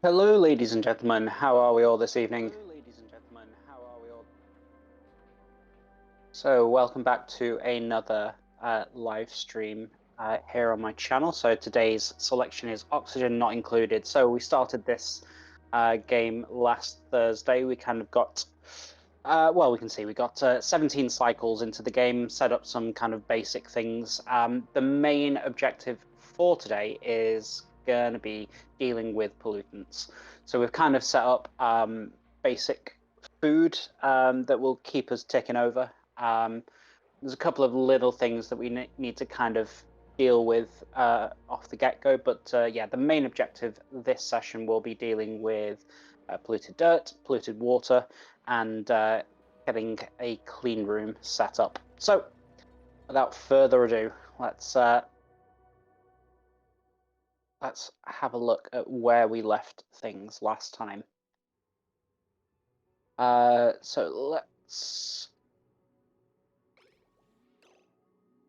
Hello, ladies and gentlemen. How are we all this evening? So, welcome back to another live stream here on my channel. So, today's selection is Oxygen Not Included. So, we started this game last Thursday. We kind of got, well, we can see we got 17 cycles into the game, set up some kind of basic things. The main objective for today is going to be dealing with pollutants. So, we've kind of set up basic food that will keep us ticking over. There's a couple of little things that we need to kind of deal with off the get-go, but yeah, the main objective this session will be dealing with polluted dirt, polluted water, and getting a clean room set up. So, without further ado, let's have a look at where we left things last time. So let's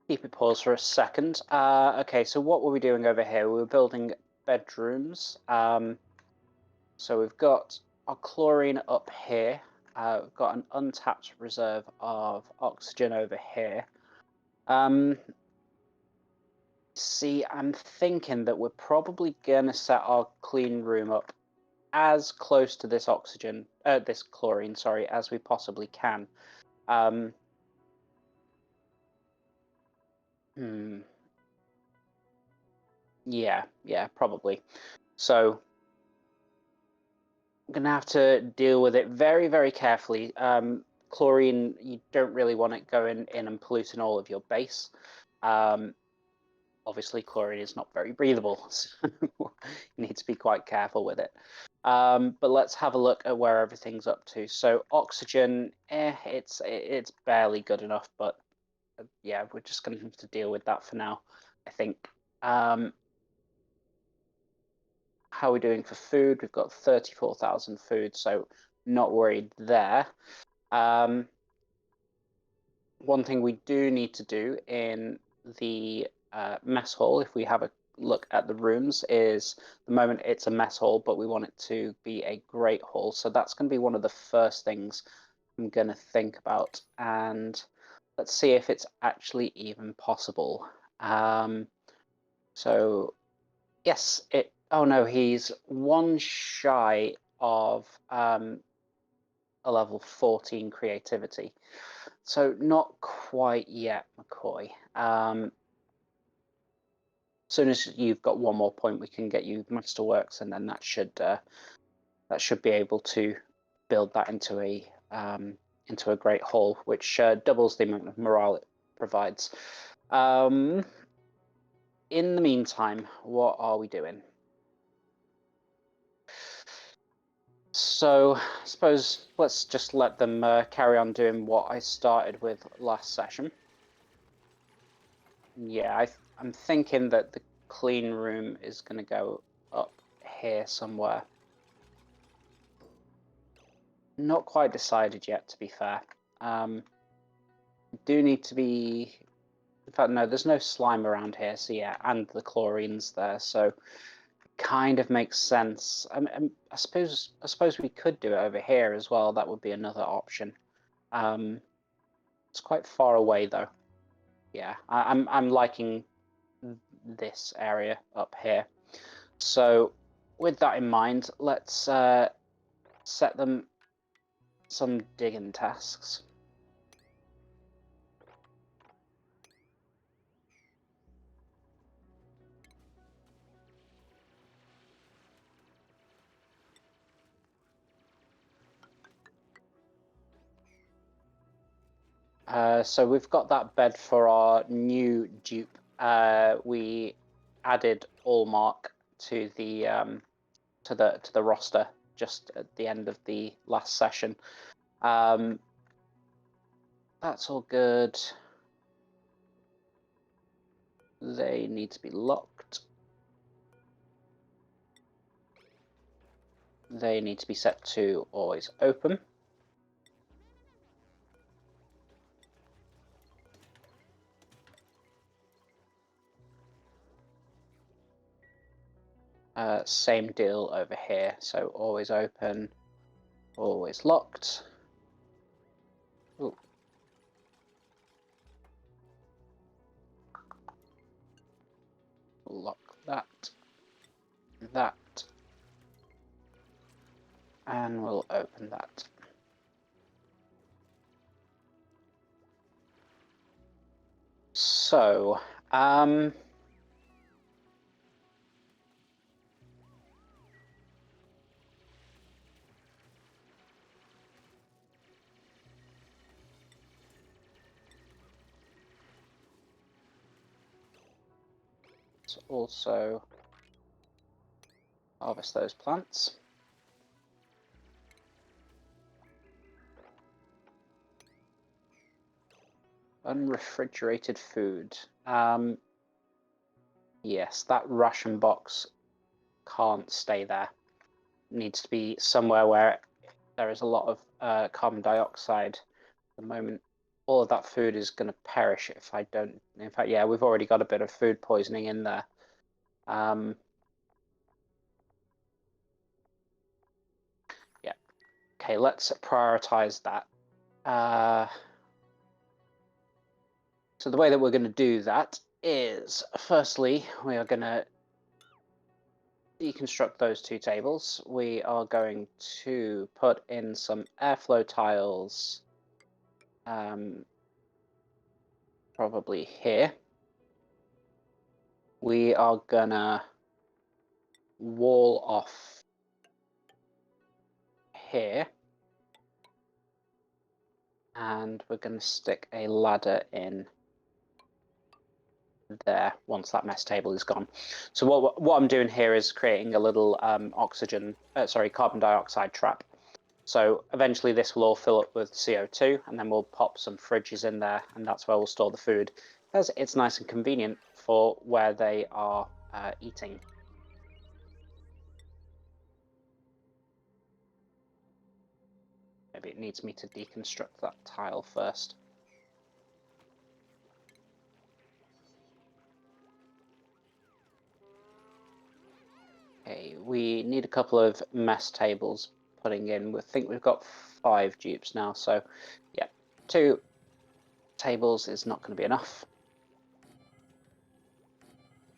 keep it paused for a second. Okay, so what were we doing over here? We were building bedrooms. So we've got our chlorine up here. We've got an untapped reserve of oxygen over here. See, I'm thinking that we're probably gonna set our clean room up as close to this this chlorine, sorry, as we possibly can. Yeah, probably. So I'm gonna have to deal with it very, very carefully. Chlorine, you don't really want it going in and polluting all of your base. Obviously, chlorine is not very breathable, so you need to be quite careful with it. But let's have a look at where everything's up to. So oxygen, it's barely good enough, but yeah, we're just gonna have to deal with that for now, I think. How are we doing for food? We've got 34,000 food, so not worried there. One thing we do need to do in the mess hall, if we have a look at the rooms, is the moment it's a mess hall, but we want it to be a great hall. So that's going to be one of the first things I'm going to think about. And let's see if it's actually even possible. So yes, oh no, he's one shy of a level 14 creativity. So not quite yet, McCoy. As soon as you've got one more point, we can get you Masterworks, and then that should be able to build that into a great hall, which doubles the amount of morale it provides. In the meantime, what are we doing? So I suppose let's just let them carry on doing what I started with last session. Yeah, I'm thinking that the clean room is going to go up here somewhere. Not quite decided yet, to be fair. Do need to be... In fact, no, there's no slime around here, so yeah, and the chlorine's there, so kind of makes sense. I suppose we could do it over here as well. That would be another option. It's quite far away though. Yeah, I'm liking this area up here. So with that in mind, let's set them some digging tasks. So we've got that bed for our new dupe. We added Allmark to the roster just at the end of the last session. That's all good. They need to be locked. They need to be set to always open. Same deal over here. So always open, always locked. Ooh. Lock that, and we'll open that. So, let's also harvest those plants. Unrefrigerated food. Yes, that ration box can't stay there. It needs to be somewhere where there is a lot of carbon dioxide. At the moment, all of that food is going to perish if I don't. In fact, yeah, we've already got a bit of food poisoning in there. Yeah. Okay, let's prioritize that. So the way that we're going to do that is, firstly, we are going to deconstruct those two tables. We are going to put in some airflow tiles, probably here. We are gonna wall off here, and we're gonna stick a ladder in there once that mess table is gone. So what I'm doing here is creating a little carbon dioxide trap. So eventually this will all fill up with CO2, and then we'll pop some fridges in there, and that's where we'll store the food, because it's nice and convenient for where they are eating. Maybe it needs me to deconstruct that tile first. Okay, we need a couple of mess tables putting in. We think we've got 5 dupes now, so yeah, 2 tables is not going to be enough.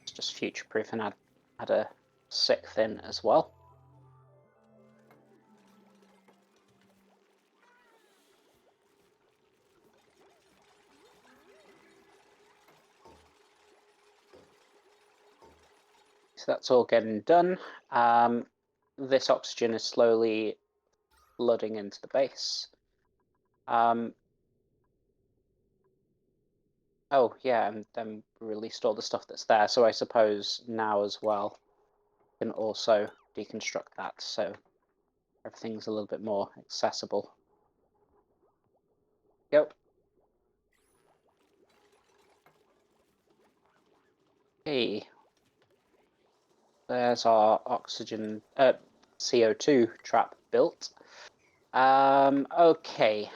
It's just future-proof, and add a 6th in as well. So that's all getting done. This oxygen is slowly flooding into the base. Oh yeah, and then released all the stuff that's there. So I suppose now as well, we can also deconstruct that, so everything's a little bit more accessible. Yep. Okay. There's our oxygen, CO2 trap built. Okay.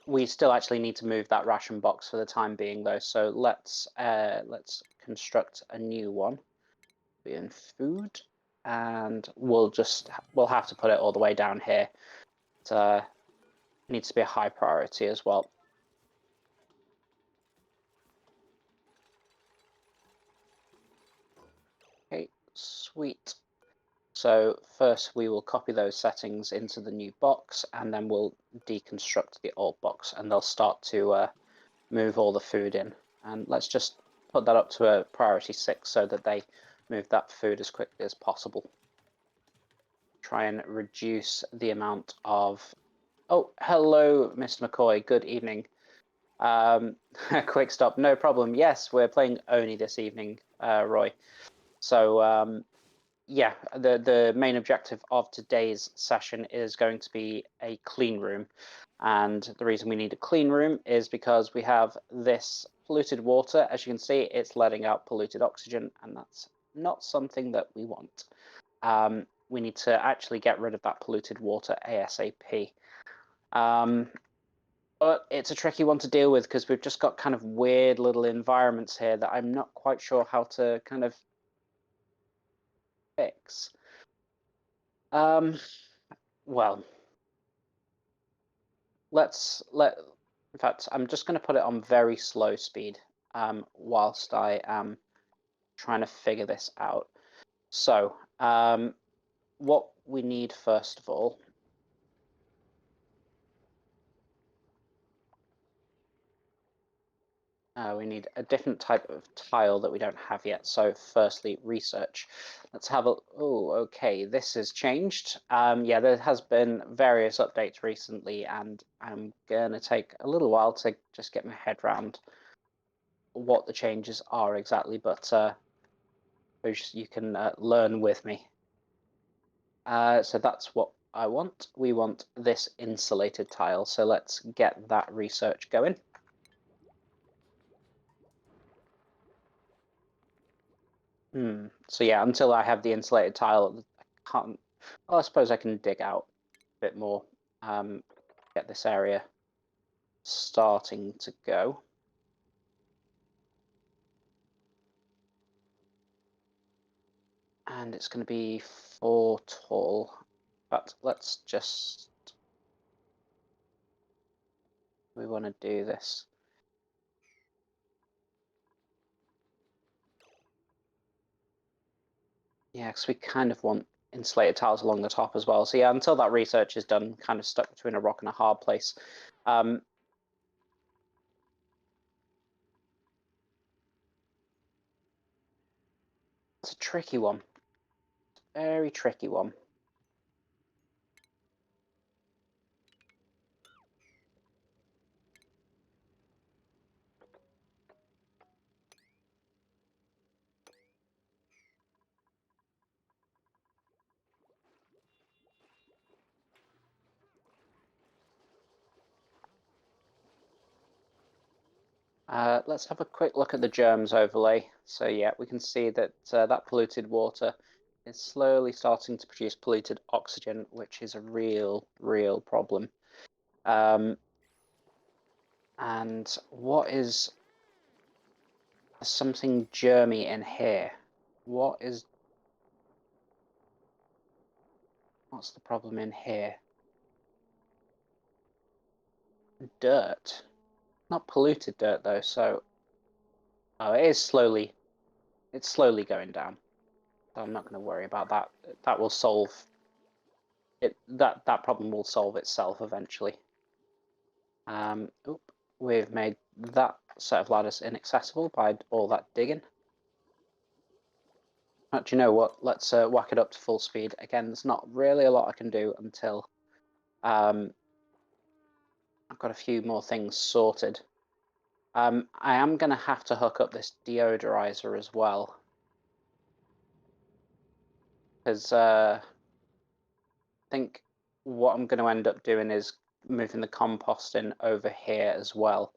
We still actually need to move that ration box for the time being, though. So let's construct a new one in food, and we'll have to put it all the way down here. It needs to be a high priority as well. Okay, sweet. So first we will copy those settings into the new box, and then we'll deconstruct the old box, and they'll start to move all the food in. And let's just put that up to a priority 6 so that they move that food as quickly as possible. Try and reduce the amount of... Oh, hello, Mr. McCoy. Good evening. Quick stop, no problem. Yes, we're playing Oni this evening, Roy. So yeah, the main objective of today's session is going to be a clean room. And the reason we need a clean room is because we have this polluted water. As you can see, it's letting out polluted oxygen, and that's not something that we want. We need to actually get rid of that polluted water ASAP. But it's a tricky one to deal with because we've just got kind of weird little environments here that I'm not quite sure how to kind of fix? Well, in fact, I'm just going to put it on very slow speed whilst I am trying to figure this out. So, what we need first of all, we need a different type of tile that we don't have yet. So firstly, research. Let's have a, oh, okay, this has changed. Yeah, there has been various updates recently, and I'm gonna take a little while to just get my head around what the changes are exactly, but you can learn with me. So that's what I want. We want this insulated tile, so let's get that research going. So yeah, until I have the insulated tile, I can't. Well, I suppose I can dig out a bit more, get this area starting to go. And it's going to be 4 tall, but let's just, we want to do this. Yeah, because we kind of want insulated tiles along the top as well. So yeah, until that research is done, kind of stuck between a rock and a hard place. It's a tricky one. Very tricky one. Let's have a quick look at the germs overlay. So yeah, we can see that that polluted water is slowly starting to produce polluted oxygen, which is a real problem. And what is something germy in here? What's the problem in here? Dirt. Not polluted dirt though, so oh, it's slowly going down. So I'm not going to worry about that. That will solve it. That problem will solve itself eventually. We've made that set of ladders inaccessible by all that digging. But you know what? Let's whack it up to full speed. Again, there's not really a lot I can do until I've got a few more things sorted. I am going to have to hook up this deodorizer as well. Because I think what I'm going to end up doing is moving the composting over here as well.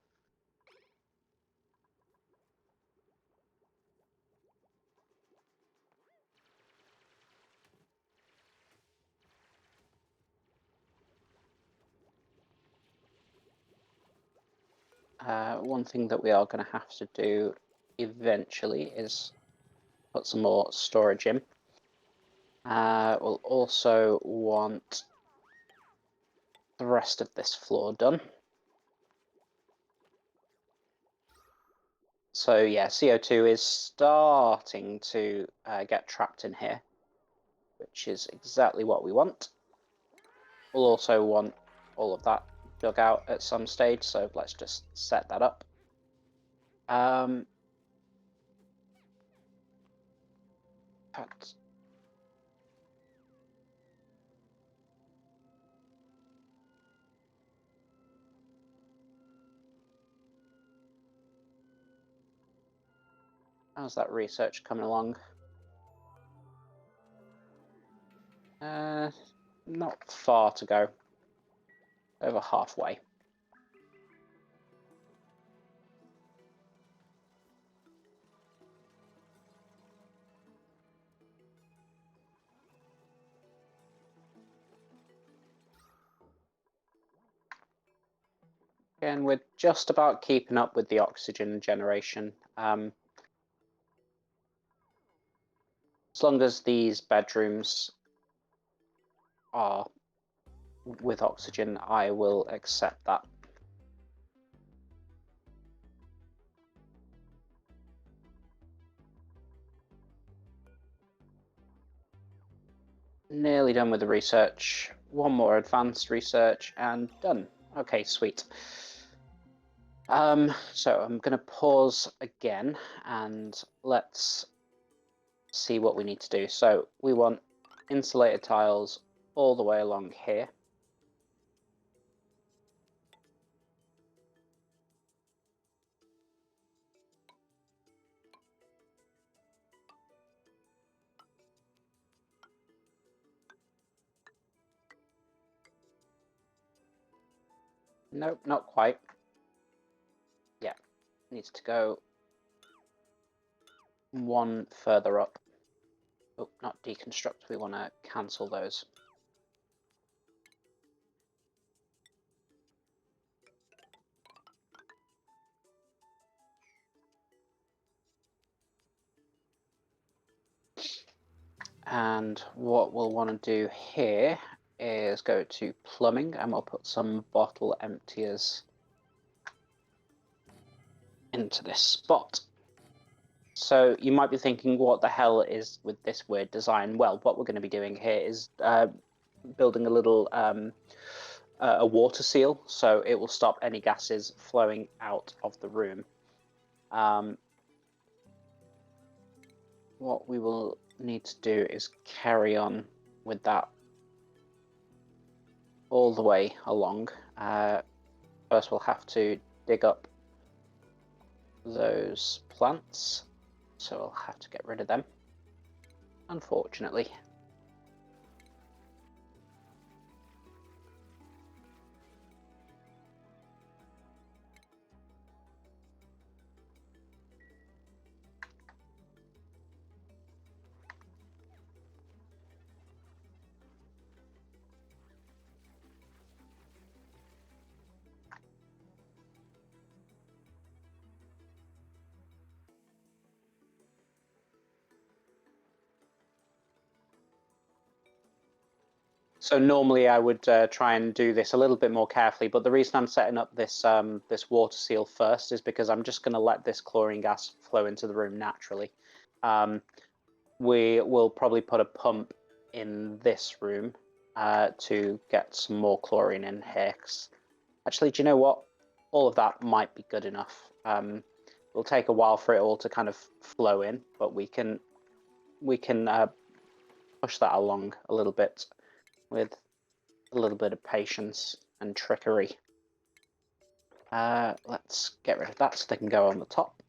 One thing that we are going to have to do eventually is put some more storage in. We'll also want the rest of this floor done. So yeah, CO2 is starting to get trapped in here, which is exactly what we want. We'll also want all of that dug out at some stage, so let's just set that up. But how's that research coming along? Not far to go. Over halfway. And we're just about keeping up with the oxygen generation. As long as these bedrooms are with oxygen, I will accept that. Nearly done with the research. One more advanced research and done. Okay, sweet. So I'm going to pause again and let's see what we need to do. So we want insulated tiles all the way along here. Nope, not quite. Yeah, needs to go one further up. Oh, not deconstruct, we want to cancel those. And what we'll want to do here is go to plumbing and we'll put some bottle emptiers into this spot. So you might be thinking, what the hell is with this weird design? Well, what we're going to be doing here is building a little a water seal, so it will stop any gases flowing out of the room. What we will need to do is carry on with that all the way along. First, we'll have to dig up those plants, so I'll have to get rid of them, unfortunately. So normally I would try and do this a little bit more carefully, but the reason I'm setting up this this water seal first is because I'm just going to let this chlorine gas flow into the room naturally. We will probably put a pump in this room to get some more chlorine in here. Actually, do you know what? All of that might be good enough. It'll take a while for it all to kind of flow in, but we can push that along a little bit with a little bit of patience and trickery. Let's get rid of that so they can go on the top.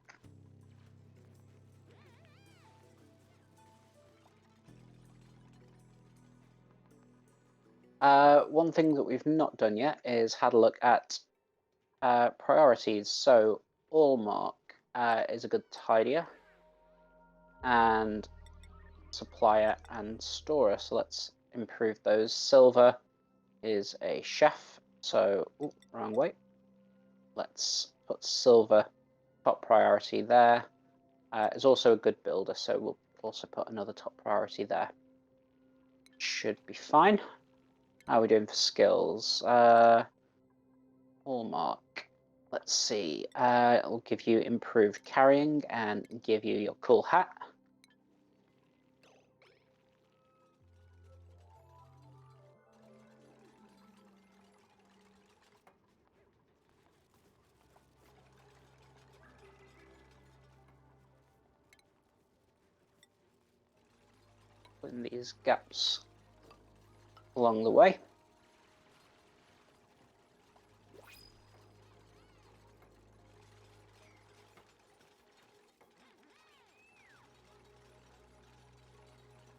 One thing that we've not done yet is had a look at priorities. So Allmark is a good tidier and supplier and storer. So let's improve those. Silver is a chef. So, ooh, wrong way. Let's put silver top priority there. Is also a good builder, so we'll also put another top priority there. Should be fine. How are we doing for skills? Hallmark. Let's see. It'll give you improved carrying and give you your cool hat. In these gaps along the way.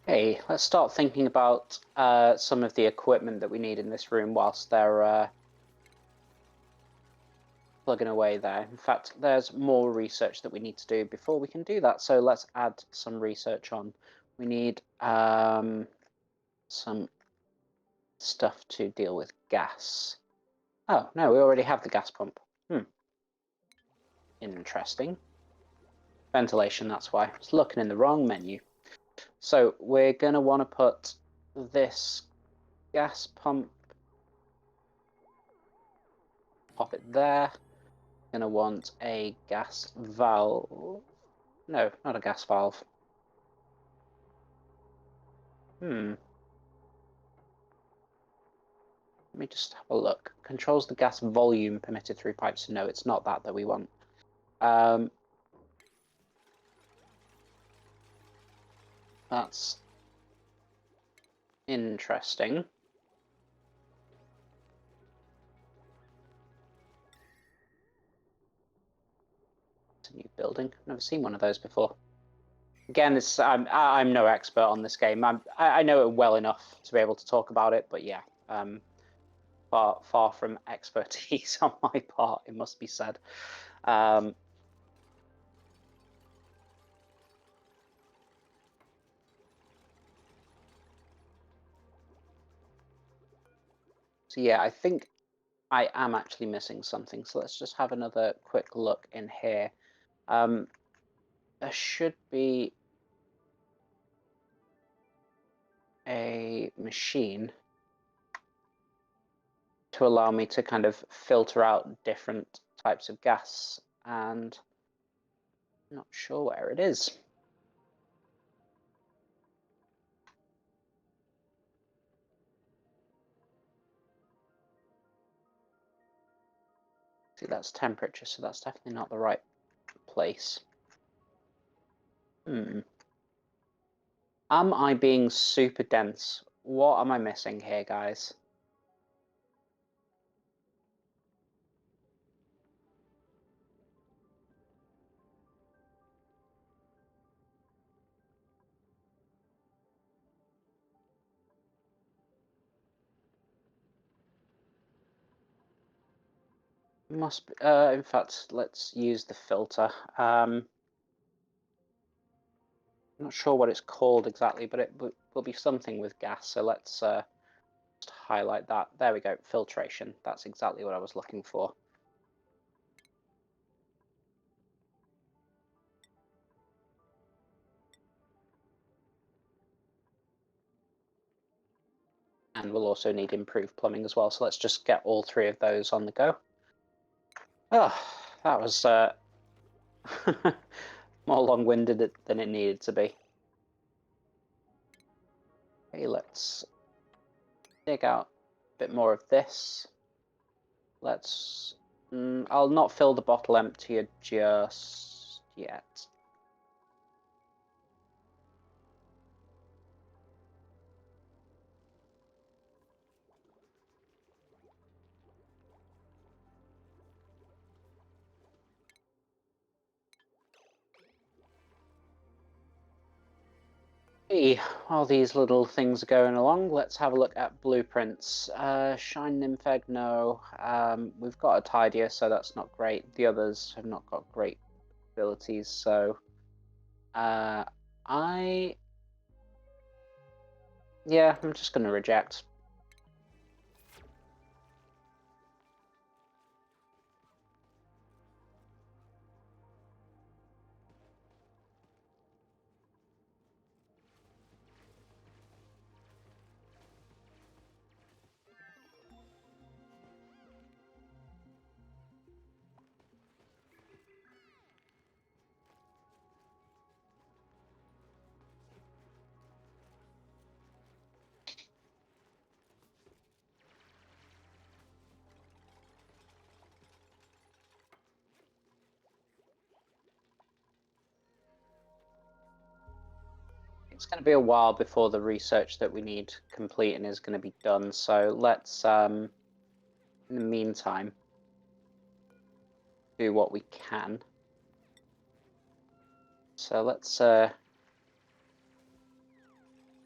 Okay, let's start thinking about some of the equipment that we need in this room whilst they're plugging away there. In fact, there's more research that we need to do before we can do that. So let's add some research on. We need some stuff to deal with gas. Oh, no, we already have the gas pump. Interesting. Ventilation, that's why. I was looking in the wrong menu. So we're going to want to put this gas pump, pop it there. Going to want a gas valve. No, not a gas valve. Let me just have a look. Controls the gas volume permitted through pipes. No, it's not that we want. That's interesting. It's a new building. I've never seen one of those before. Again, it's I'm no expert on this game. I know it well enough to be able to talk about it, but yeah, far from expertise on my part, it must be said. So yeah, I think I am actually missing something. So let's just have another quick look in here. There should be a machine to allow me to kind of filter out different types of gas, and I'm not sure where it is. See, that's temperature, so that's definitely not the right place. Am I being super dense? What am I missing here, guys? Must be, in fact, let's use the filter. I'm not sure what it's called exactly, but it will be something with gas. So let's just highlight that. There we go, filtration. That's exactly what I was looking for. And we'll also need improved plumbing as well. So let's just get all three of those on the go. Oh, that was more long-winded than it needed to be. Okay, let's dig out a bit more of this. Let's... I'll not fill the bottle emptier just yet. While these little things are going along, let's have a look at blueprints. Shine Nympheg, no. We've got a tidier, so that's not great. The others have not got great abilities, so yeah, I'm just going to reject. It's going to be a while before the research that we need completing is going to be done, so let's, in the meantime, do what we can. So let's get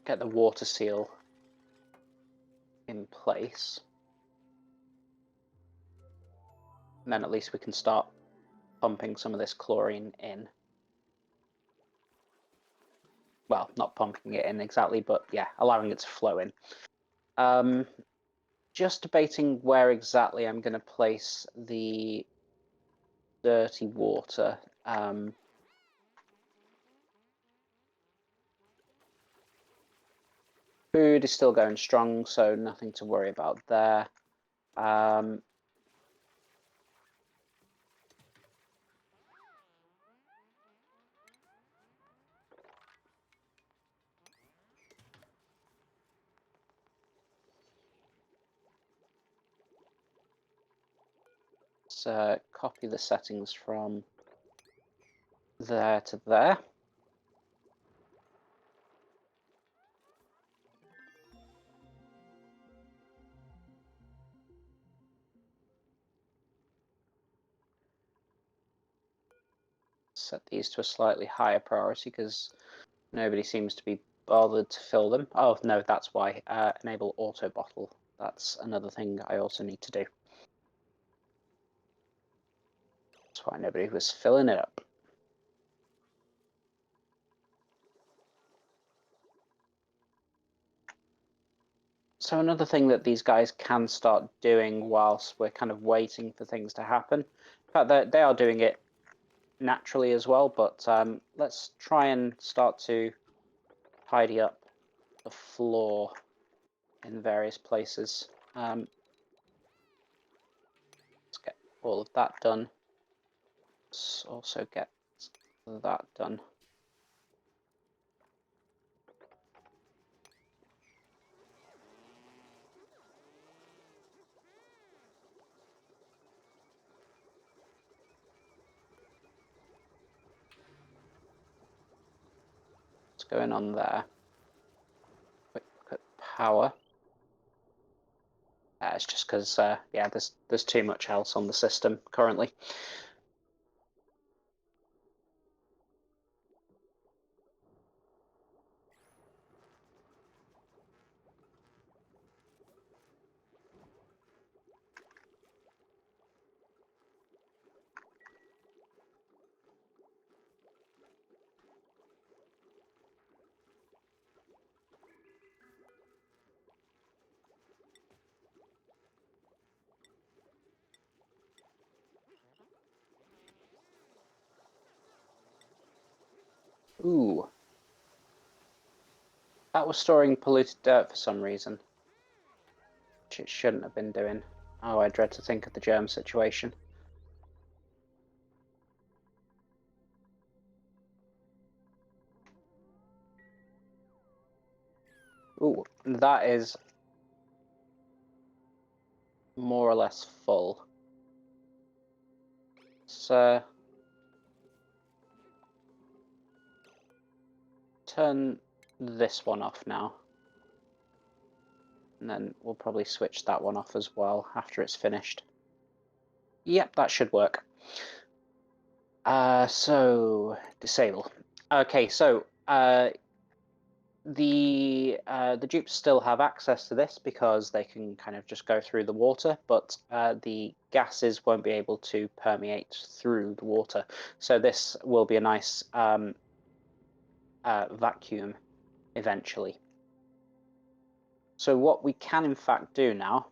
the water seal in place. And then at least we can start pumping some of this chlorine in. Well, not pumping it in exactly, but yeah, allowing it to flow in. Just debating where exactly I'm going to place the dirty water. Food is still going strong, so nothing to worry about there. Let's copy the settings from there to there. Set these to a slightly higher priority because nobody seems to be bothered to fill them. Oh, no, that's why. Enable auto bottle. That's another thing I also need to do. That's why nobody was filling it up. So another thing that these guys can start doing whilst we're kind of waiting for things to happen. In fact, they are doing it naturally as well, but let's try and start to tidy up the floor in various places. Let's get all of that done. Let's also get that done. What's going on there? Quick look at power. It's just because, yeah, there's too much else on the system currently. Ooh, that was storing polluted dirt for some reason, which it shouldn't have been doing. Oh, I dread to think of the germ situation. Ooh, that is more or less full. So turn this one off now. And then we'll probably switch that one off as well after it's finished. Yep, that should work. So disable. Okay, so the dupes still have access to this because they can kind of just go through the water, but the gases won't be able to permeate through the water. So this will be a nice vacuum eventually. So what we can in fact do now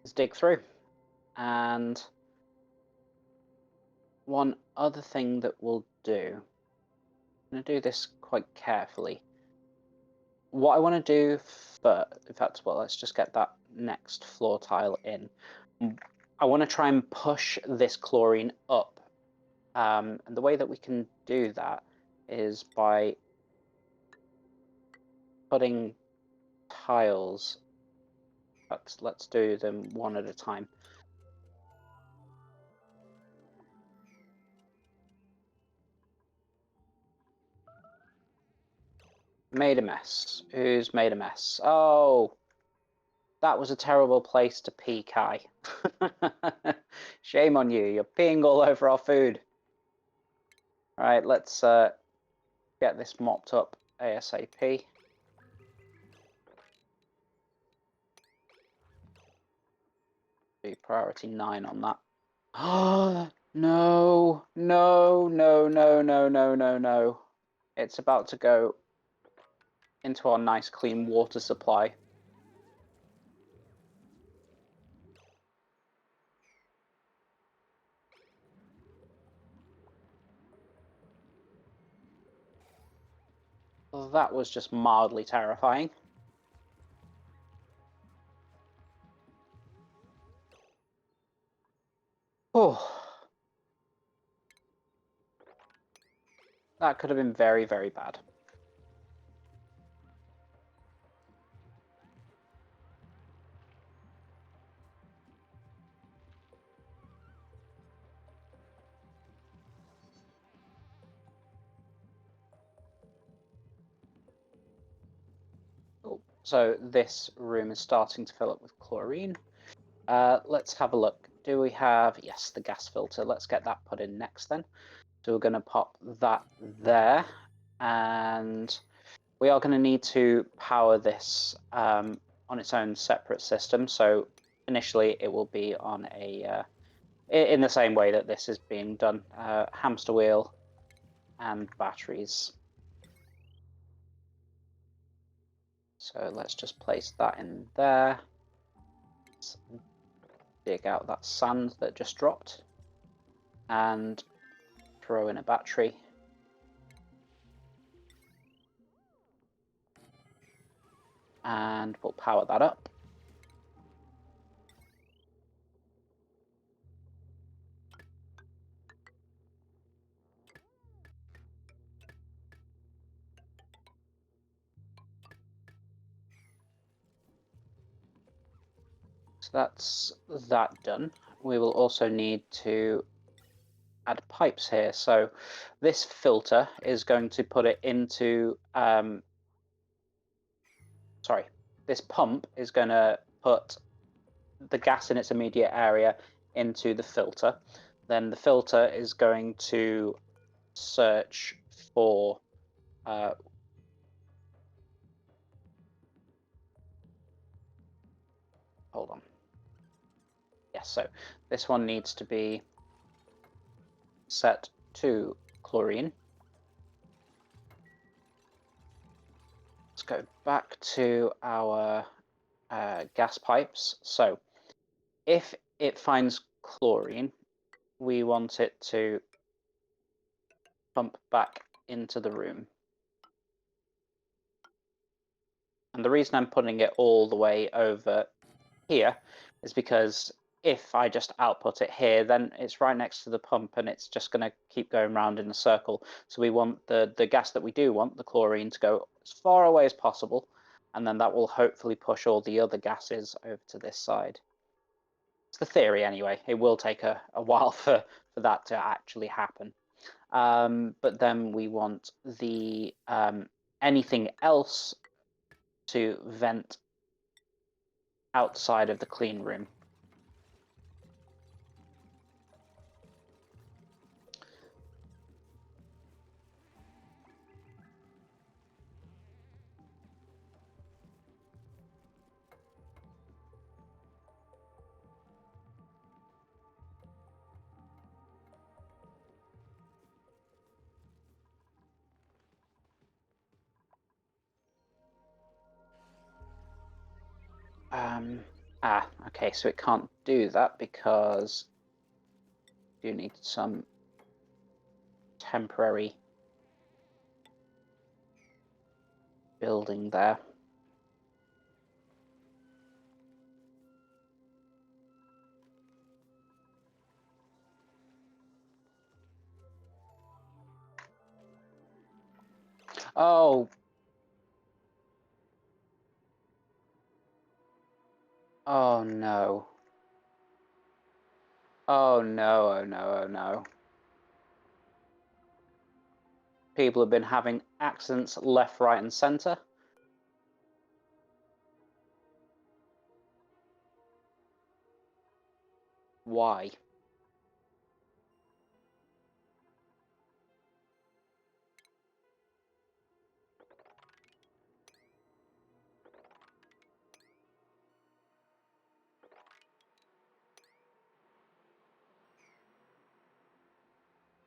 is dig through. And one other thing that we'll do, I'm going to do this quite carefully. What I want to do in fact, well, let's just get that next floor tile in. I want to try and push this chlorine up. And the way that we can do that is by putting tiles. Let's do them one at a time. Made a mess. Who's made a mess? Oh, that was a terrible place to pee, Kai. Shame on you. You're peeing all over our food. All right, let's get this mopped up ASAP. Be priority 9 on that. Oh, no, no, no, no, no, no, no, no. It's about to go into our nice clean water supply. That was just mildly terrifying. Oh, that could have been very, very bad. Oh, so this room is starting to fill up with chlorine. Let's have a look. Do we have, yes, the gas filter. Let's get that put in next then. So we're going to pop that there, and we are going to need to power this on its own separate system. So initially it will be on a, in the same way that this is being done, hamster wheel and batteries. So let's just place that in there. Let's dig out that sand that just dropped and throw in a battery. And we'll power that up. So that's that done. We will also need to add pipes here. So this filter is going to put it into, sorry, this pump is going to put the gas in its immediate area into the filter. Then the filter is going to search for hold on. Yes, so this one needs to be set to chlorine. Let's go back to our gas pipes. So if it finds chlorine, we want it to pump back into the room. And the reason I'm putting it all the way over here is because if I just output it here, then it's right next to the pump and it's just going to keep going round in a circle. So we want the gas that we do want, the chlorine, to go as far away as possible, and then that will hopefully push all the other gases over to this side. It's the theory anyway. It will take a while for that to actually happen. But then we want the anything else to vent outside of the clean room. Okay, so it can't do that because you need some temporary building there. Oh. Oh no. Oh no, oh no, oh no. People have been having accidents left, right, and center. Why?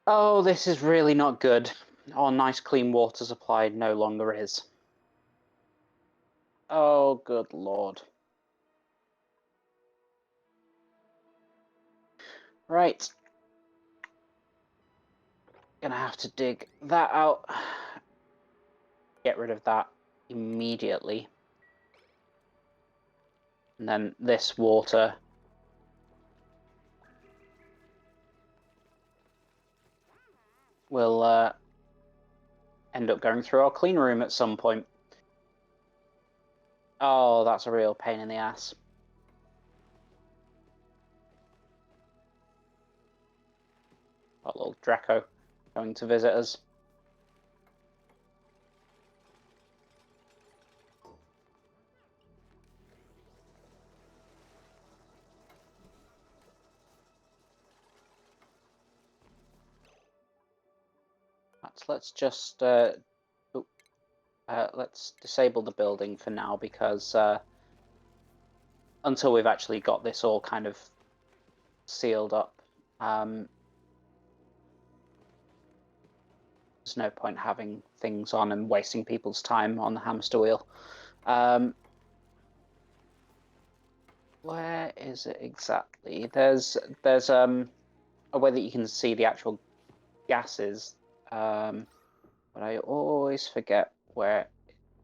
Oh, this is really not good. Our nice clean water supply no longer is. Oh, good lord. Right. Gonna have to dig that out. get rid of that immediately. And then this water will end up going through our clean room at some point. Oh, that's a real pain in the ass. Got little Draco going to visit us. Let's just let's disable the building for now, because until we've actually got this all kind of sealed up, there's no point having things on and wasting people's time on the hamster wheel. Where is it exactly? There's a way that you can see the actual gases, but I always forget where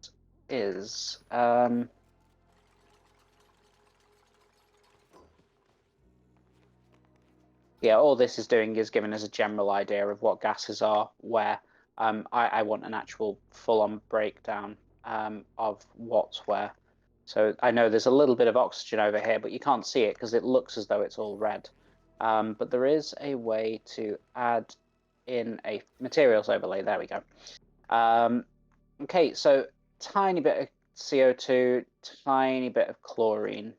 it is. Yeah, all this is doing is giving us a general idea of what gases are where. I want an actual full-on breakdown of what's where. So I know there's a little bit of oxygen over here, but you can't see it because it looks as though it's all red. But there is a way to add in a materials overlay. There we go. Okay, so tiny bit of CO2, tiny bit of chlorine.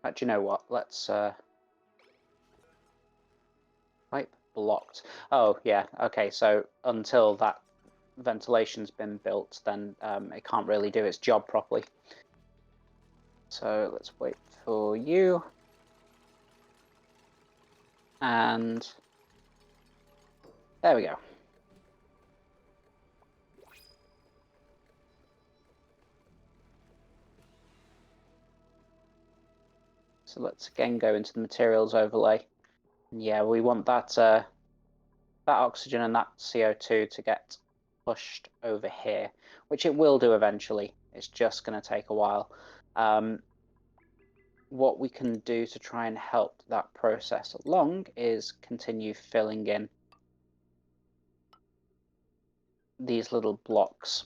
But you know what? Let's pipe blocked. Oh yeah, okay. So until that ventilation's been built, then it can't really do its job properly. So let's wait for you. And there we go. So let's again go into the materials overlay. Yeah, we want that that oxygen and that CO2 to get pushed over here, which it will do eventually. It's just going to take a while. What we can do to try and help that process along is continue filling in these little blocks.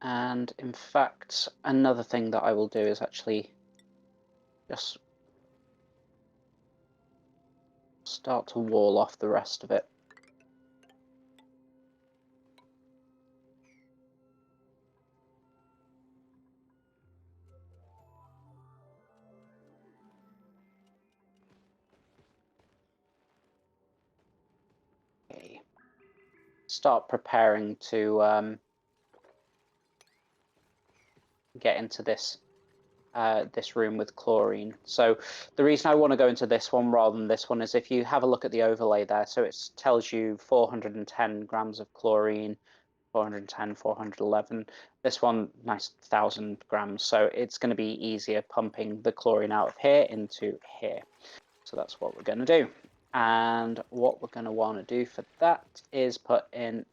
And in fact, another thing that I will do is actually just start to wall off the rest of it. Okay. Start preparing to get into this this room with chlorine. So the reason I want to go into this one rather than this one is if you have a look at the overlay there, so it tells you 410 grams of chlorine, 410, 411. This one, nice 1,000 grams. So it's going to be easier pumping the chlorine out of here into here. So that's what we're going to do. And what we're going to want to do for that is put in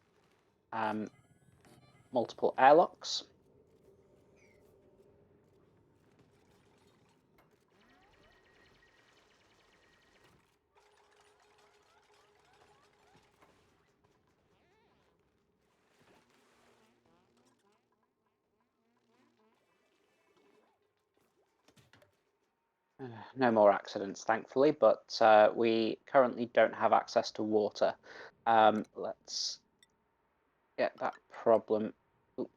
multiple airlocks. No more accidents, thankfully, but we currently don't have access to water. Let's get that problem. Ooh.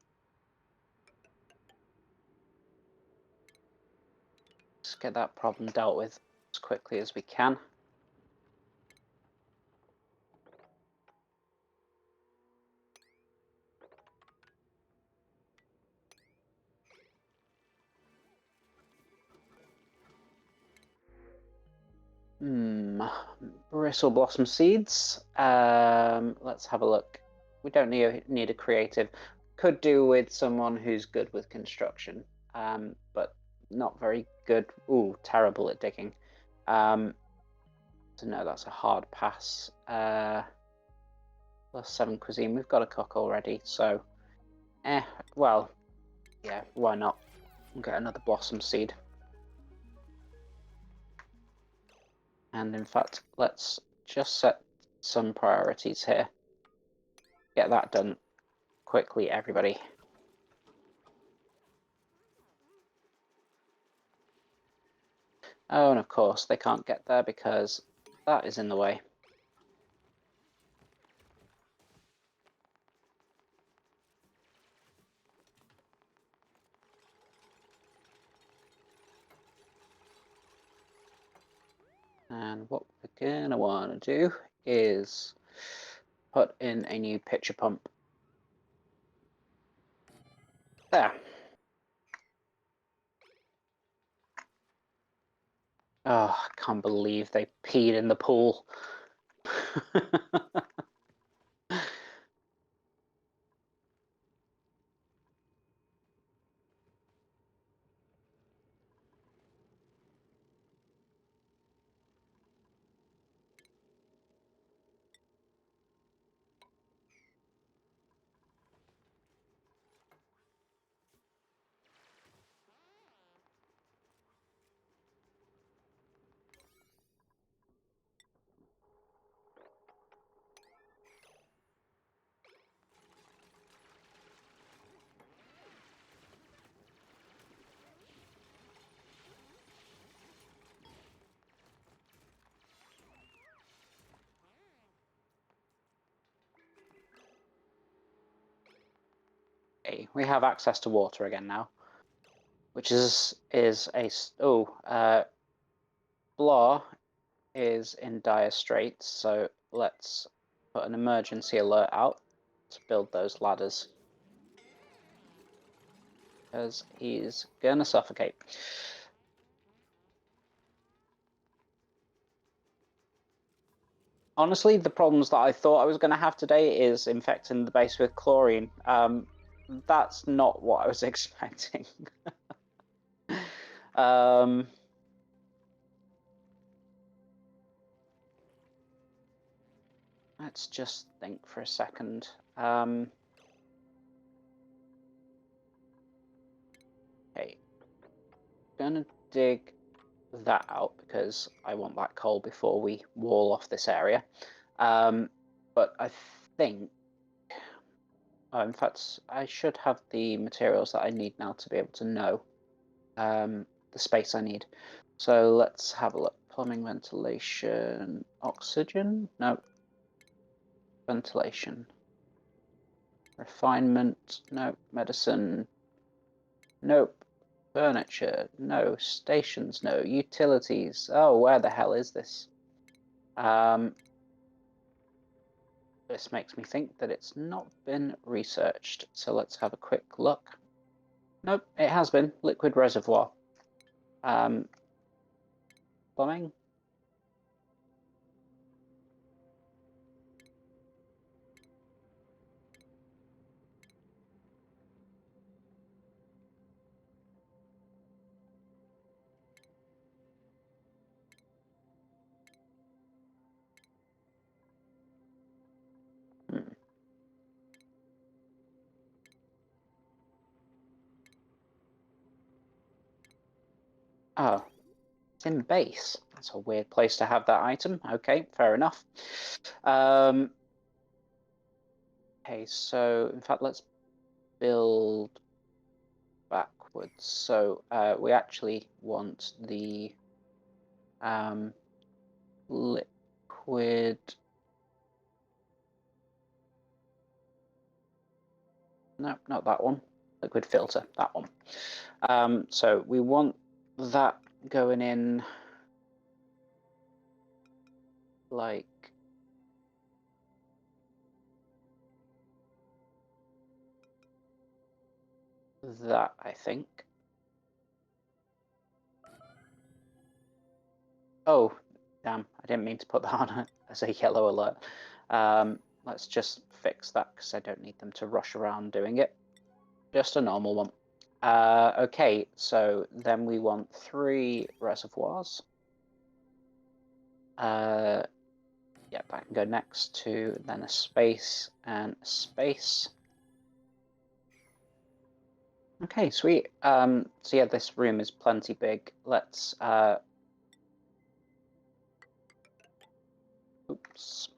Let's get that problem dealt with as quickly as we can. Bristle blossom seeds. Let's have a look. We don't need a creative. Could do with someone who's good with construction, but not very good. Ooh, terrible at digging. So no, that's a hard pass. +7 cuisine. We've got a cook already, so well, yeah, why not? We'll get another blossom seed. And in fact, let's just set some priorities here. Get that done quickly, everybody. Oh, and of course they can't get there because that is in the way. And what we're gonna want to do is put in a new pitcher pump. There. Oh, I can't believe they peed in the pool. Okay, we have access to water again now, which is a Blah is in dire straits, so let's put an emergency alert out to build those ladders, because he's gonna suffocate. Honestly, the problems that I thought I was going to have today is infecting the base with chlorine. That's not what I was expecting. Let's just think for a second. Okay, gonna dig that out because I want that coal before we wall off this area. But I think, in fact, I should have the materials that I need now to be able to know the space I need. So let's have a look. Plumbing, ventilation, oxygen? No. Ventilation. Refinement? No. Medicine? Nope. Furniture? No. Stations? No. Utilities? Oh, where the hell is this? This makes me think that it's not been researched. So let's have a quick look. Nope, it has been. Liquid reservoir. Plumbing? Hmm. Oh, it's in base. That's a weird place to have that item. Okay, fair enough. Okay, so in fact, let's build backwards. So we actually want the liquid. No, not that one. Liquid filter, that one. So we want that going in like that, I think. Oh, Damn, I didn't mean to put that on as a yellow alert. Let's just fix that because I don't need them to rush around doing it. Just a normal one. Okay, so then we want 3 reservoirs. Yeah, that can go next to then a space and a space. Okay, sweet. So yeah, this room is plenty big. Let's oops.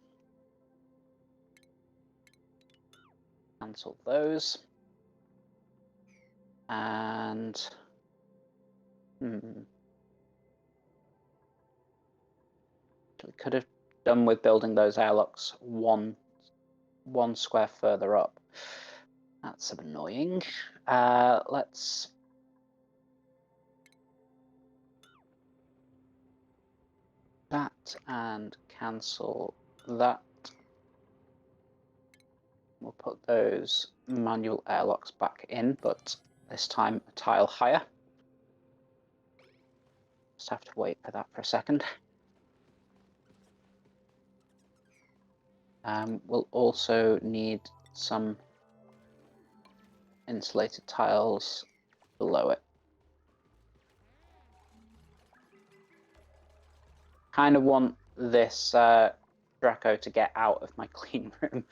Cancel those. And we could have done with building those airlocks one square further up. That's annoying. Let's that and cancel that. We'll put those manual airlocks back in, but this time a tile higher. Just have to wait for that for a second. We'll also need some insulated tiles below it. Kind of want this Draco to get out of my clean room.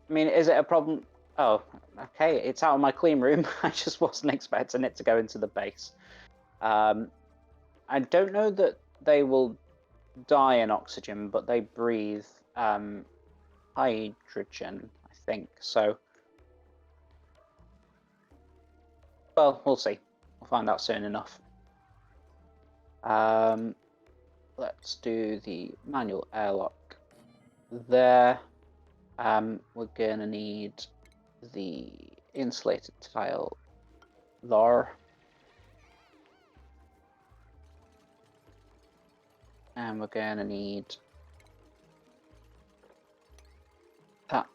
I mean, is it a problem? Oh, okay, it's out of my clean room. I just wasn't expecting it to go into the base. I don't know that they will die in oxygen, but they breathe hydrogen, I think. So, well, we'll see. We'll find out soon enough. Let's do the manual airlock there. We're gonna need the insulated tile there. And we're gonna need that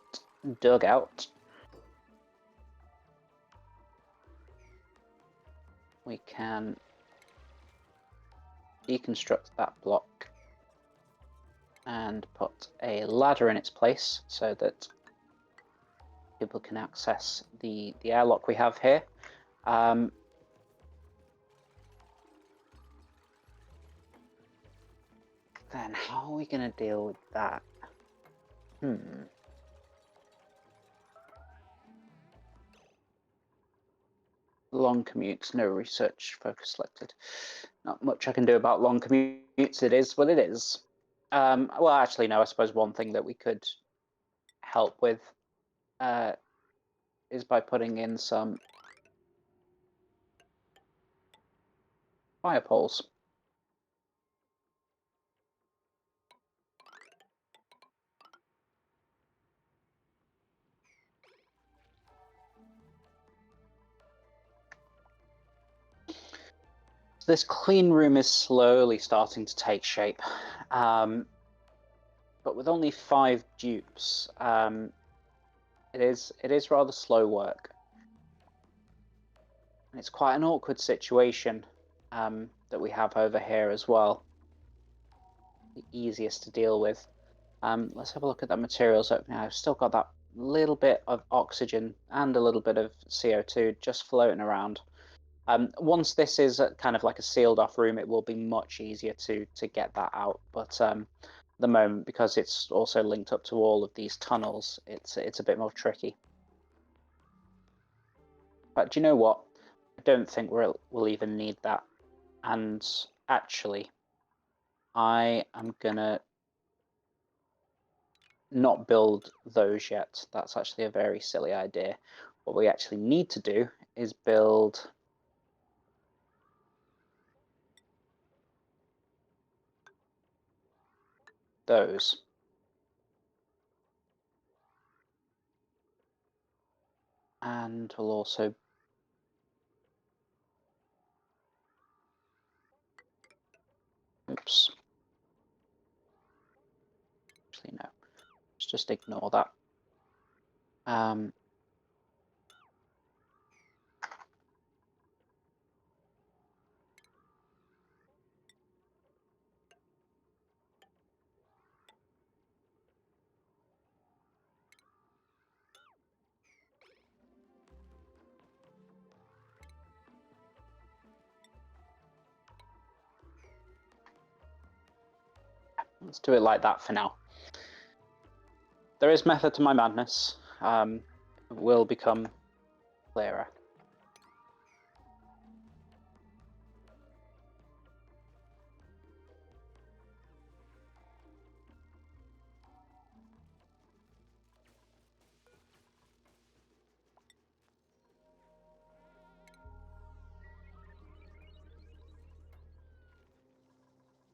dugout. We can deconstruct that block and put a ladder in its place so that people can access the airlock we have here. Then how are we going to deal with that? Long commutes, no research focus selected. Not much I can do about long commutes. It is what it is. Well, actually, no, I suppose one thing that we could help with is by putting in some fire poles. This clean room is slowly starting to take shape, but with only 5 dupes, it is rather slow work. And it's quite an awkward situation that we have over here as well. The easiest to deal with. Let's have a look at that materials opening. I've still got that little bit of oxygen and a little bit of CO2 just floating around. Once this is kind of like a sealed off room, it will be much easier to get that out. But at the moment, because it's also linked up to all of these tunnels, it's a bit more tricky. But do you know what? I don't think we'll even need that. And actually, I am gonna not build those yet. That's actually a very silly idea. What we actually need to do is build those. And we'll also oops. Actually, no. Let's just ignore that. let's do it like that for now. There is method to my madness. It will become clearer.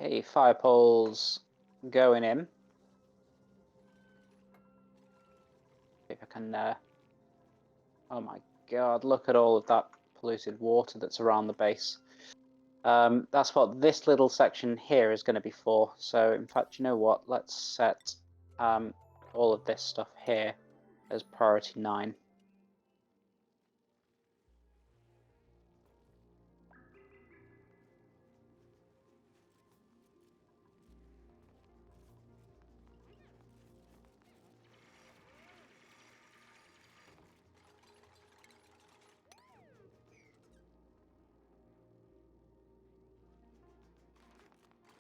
Okay, fire poles going in. See if I can. Oh my god! Look at all of that polluted water that's around the base. That's what this little section here is going to be for. So, in fact, you know what? Let's set all of this stuff here as priority 9.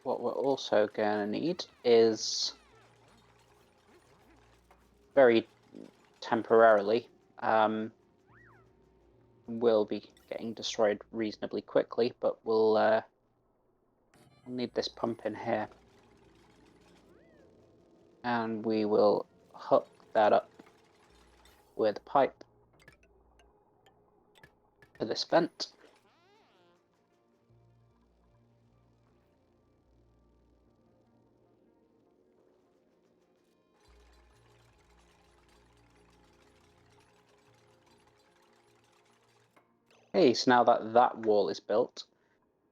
What we're also going to need is, very temporarily, will be getting destroyed reasonably quickly, but we'll need this pump in here. And we will hook that up with a pipe to this vent. Okay, so now that that wall is built,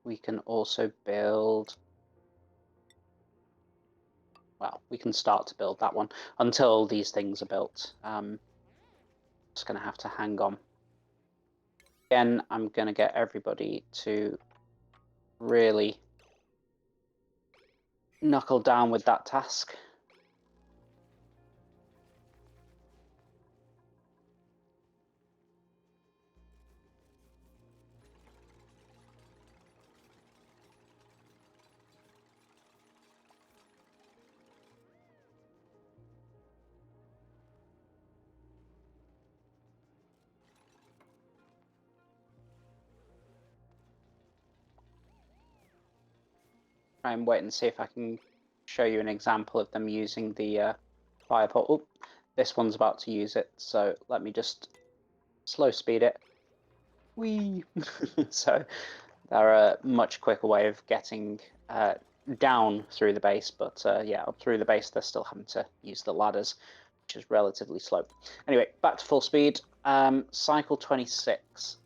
we can also build, well, we can start to build that one. Until these things are built, just going to have to hang on. Again, I'm going to get everybody to really knuckle down with that task. Try and wait and see if I can show you an example of them using the fire pot. Oh, this one's about to use it, so let me just slow speed it. Whee! So they're a much quicker way of getting down through the base, but yeah, up through the base they're still having to use the ladders, which is relatively slow. Anyway, back to full speed. Cycle 26.